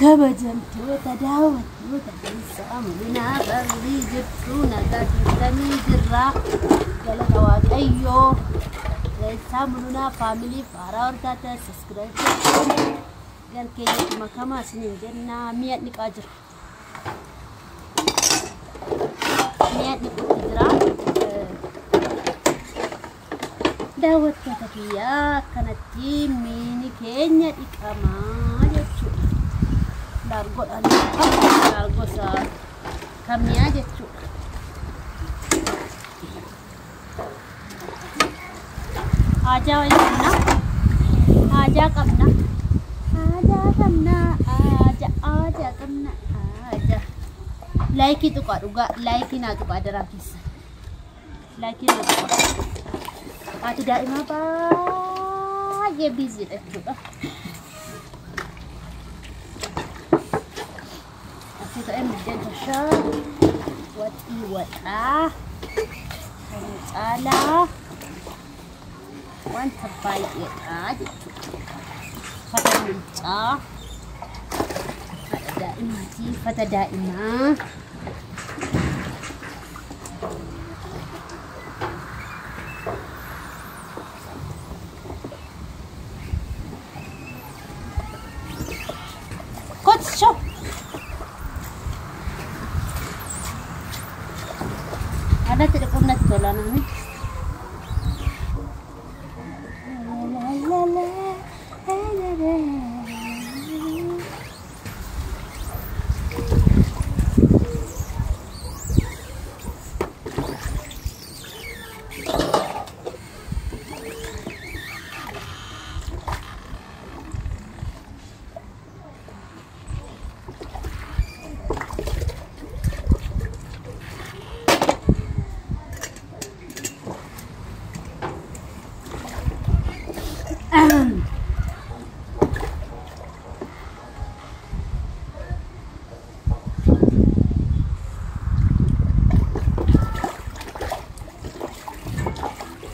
kabajamtoota daawwattoota keessaa mul'inaa qarrii jirtu nagaa jirtanii jirra galata waaqayyoo keessaa mul'inaa faamilii faaraa hortaata saskiraayib galkeeyyatti makamaa isiniin jennaa mi'a dhiqaa jira mi'a dhiquutti jira daawwattoota kiyyaa kanatti miini keenya dhiqamaa jechuudha largosa kamiyaa jechuudha haajaa wayii haajaa qabna laayikii tuqaa dhugaa laayikii naa tuqaa daraa keessa laayikii naa tuqaa haati daa'imaa baay'ee biiziidha jechuudha Kita ambil dasar wati-wata salah wan terbaik ya pada minta pada daimah pada daimah coach show ada tidak pernah jalan ini.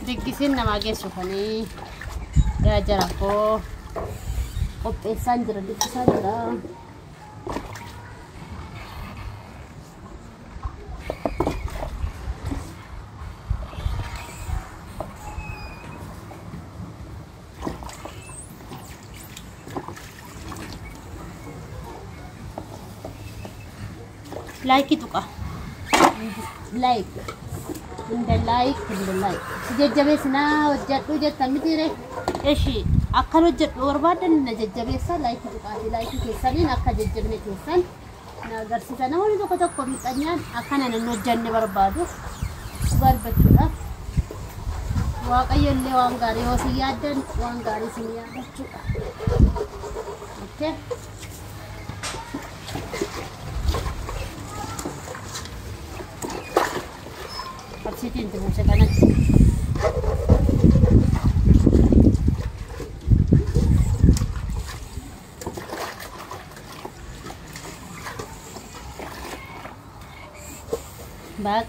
Digisin nama geessu kanii jara koo qopheessaan jira diggisaa jira like itu kah like in the like jajjabeesna hojjedhu jettan miti re eshi akka hojjedhu barbaadan na jajjabeessa like tuqaati like keessaniin akka jajjabne keessan na agarsiisa namoonni tokko tokko miidhanyaan akkana nan hojjanne barbaadu barbachuudha waaqayyo illee waan gaarii yoo si yaaddan waan gaarii si yaadachuudha okay Sitin tu musa kanan. Bak.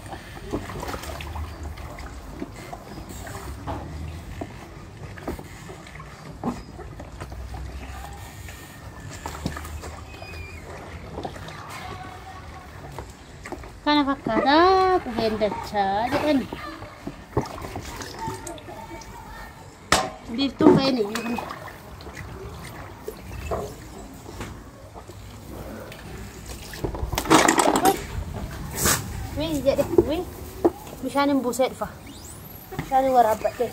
Kana fakkaata qubeen dachaa jedhan biiftuun fa'iin iyyuu kun wii jedhe wii bishaan hin buusee dhufa bishaan hin waraabbadhee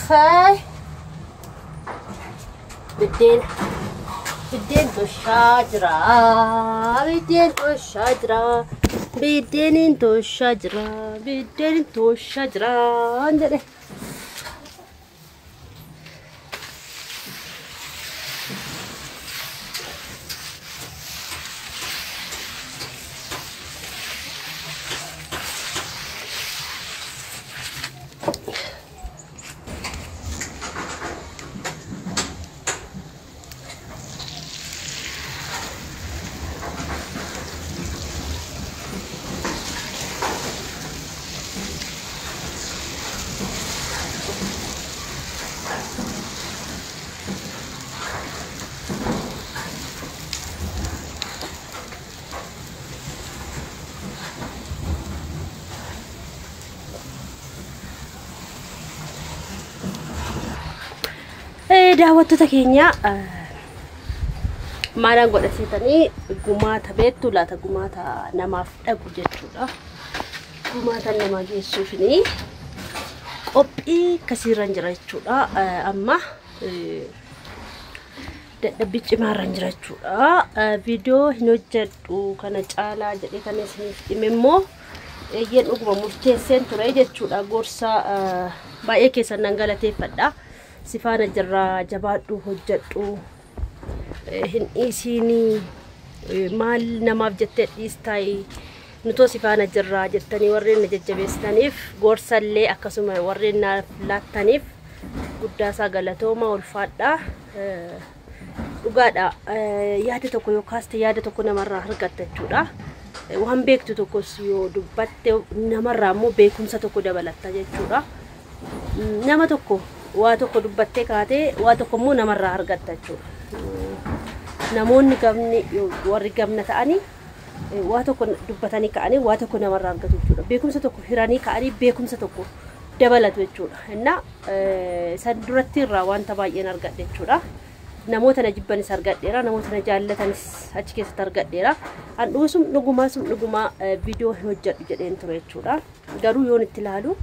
Hai, bidin tu syajra, bidin tu syajra, anjir. daawwattoota keenya maalaan godhatanii gumaata beektu laata gumaata namaaf dhagu jechuudha. Gumaata namaa geessuufini qophii kasiirran jira jechuudha. Amma dadhabbii cimaarran jira jechuudha. Viidiyoo hin hojjedhu kana caalaa jedhee kan isiniif hime immoo eeyyeen dhuguma murteesseen ture jechuudha. Gorsa baay'ee keessan nan galateeffadha. Sifaana jirraa jabaadhu hojjedhu hin isiini maal namaaf jettee dhiistai nutoo sifaana jirraa jettanii warreen na jajjabeessitaniif gorsallee akkasuma warreen naaf laattaniif guddaasaa galatooma ulfaadha. Dhugaadha yaada tokko yookaas yaada tokko namarraa argatta jechuudha. Waan beektu tokkos yoo dubbatte namarraa immoo beekumsa tokko dabalatta jechuudha. Nama tokko waa tokko dubbattee kaatee waa tokko immoo namarraa argatta jechuudha. Namoonni gamni warri gamna ta'anii waa tokko dubbatanii ka'anii waa tokko namarraa argatu jechuudha. Beekumsa tokko hiranii ka'anii beekumsa tokko dabalatu jechuudha. Inna san duratti irraa wanta baay'een argadhe jechuudha. Namoota na jibbanis argadheera, namoota na jaallatanis achi keessatti argadheera. An dhugumaa viidiyoo hin hojjedhu jedheen ture jechuudha. Garuu yoon itti ilaalu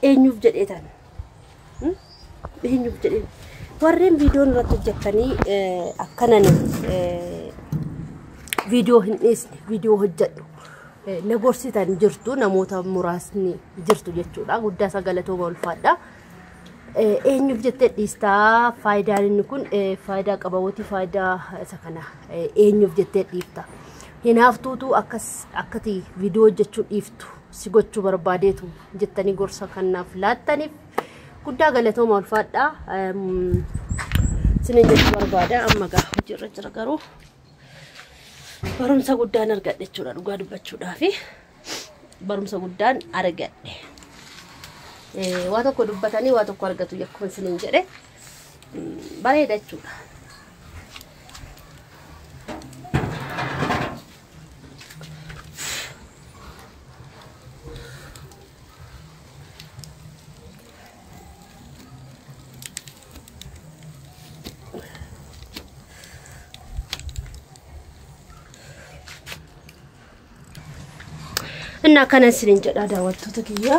eenyuuf jedheetan eenyuuf jedheen warreen viidiyoon irratti hojjettanii akkanan viidiyoo hin dhiisne viidiyoo hojjedhu na gorsitan jirtu namoota muraasni jirtu jechuudha. Guddaasaa galatooma ulfaadha. Eenyuuf jettee dhiistaa faayidaan inni kun faayidaa qabawooti faayidaa isa kana eenyuuf jettee dhiifta. Hinaaftuutu akkati viidiyoo hojjechuu dhiiftu si gochuu barbaadeetu jettanii gorsa kanaaf laattaniif guddaa galatooma ulfaadha. Sinin jechuu barbaada amma gaa hojiirra jira garuu barumsa guddaan argadhe jechuudha. Dhugaa dubbachuudhaaf barumsa guddaan argadhe. Waa tokko dubbatanii waa tokko argatu jechuun sinin jedhe bareeda jechuudha. Inna kana sinin jedha daawwattoota kiyya.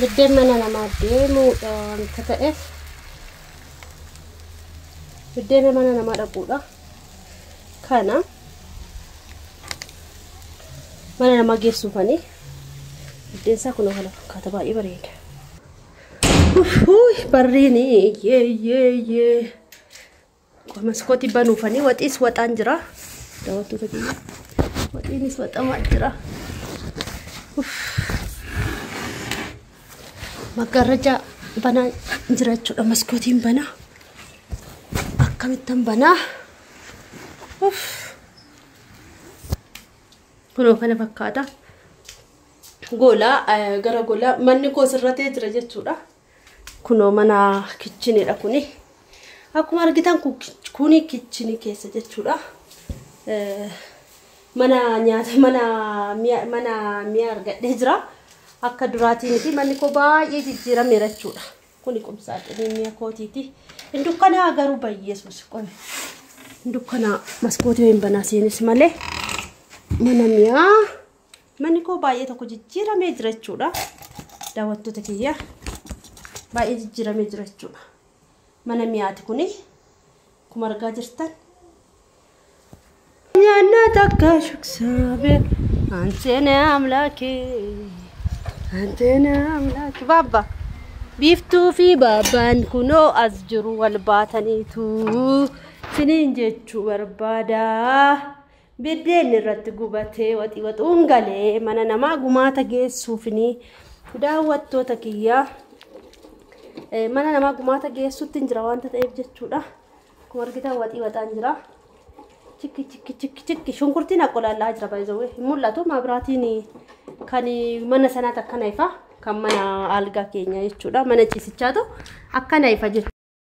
Biddeen mana namaa deemuudhaan ta'e biddeen mana namaa dhaquudha. Kana mana namaa geessuufanii biddeen isaa kun haala fakkaata baay'ee bareeda. Barriini yee maskootii banuufanii waxiis waxaan jira. Daawwattoota kiyya waxiinis waxamaa jira. Magaraja banaa jira jechuudha. Maskootiin banaa akkamittan banaa kunoo kana fakkaata. Gola gara gola manni koo sirratee jira jechuudha. Kunoo mana kichiniidha kuni. Akkuma argitan kuni kichini keessa jechuudha. Mana nyaata mana mi'a argadhee jira. Akka duraatiin fi manni koo baay'ee jijjiirameera jechuudha. Kuni qumsaadhaan mi'a kootiiti. Indukkana garuu bayyeesus qoome. Indukkana maskootii hin banaa seenis malee mana mi'a manni koo baay'ee tokko jijjiiramee jira jechuudha. Daawwattoota kiyya baay'ee jijjiiramee jira jechuudha. Mana mi'aati kuni akkuma argaa jirtan. Nyaanna takka shuksabe antene amlaake antene amlaake baba biiftuu fi baabaan kunoo as jiru wal baataniitu sinin jechuu barbaada. Biddeen irratti gubatee waxuun galee mana namaa gumaata geessuufini daawwattoota kiyya mana namaa gumaata geessuutti jira wanta ta'eef jechuudha. Akkuma argitan waxaan jira. Chikki shunkurtiin aqolallaa jira baay'ee mul'atu. Maabiraatiin kan mana sanaa akkana ifa kan mana algaa keenya jechuudha. Mana ciisichaatu akkana ifa jechuudha.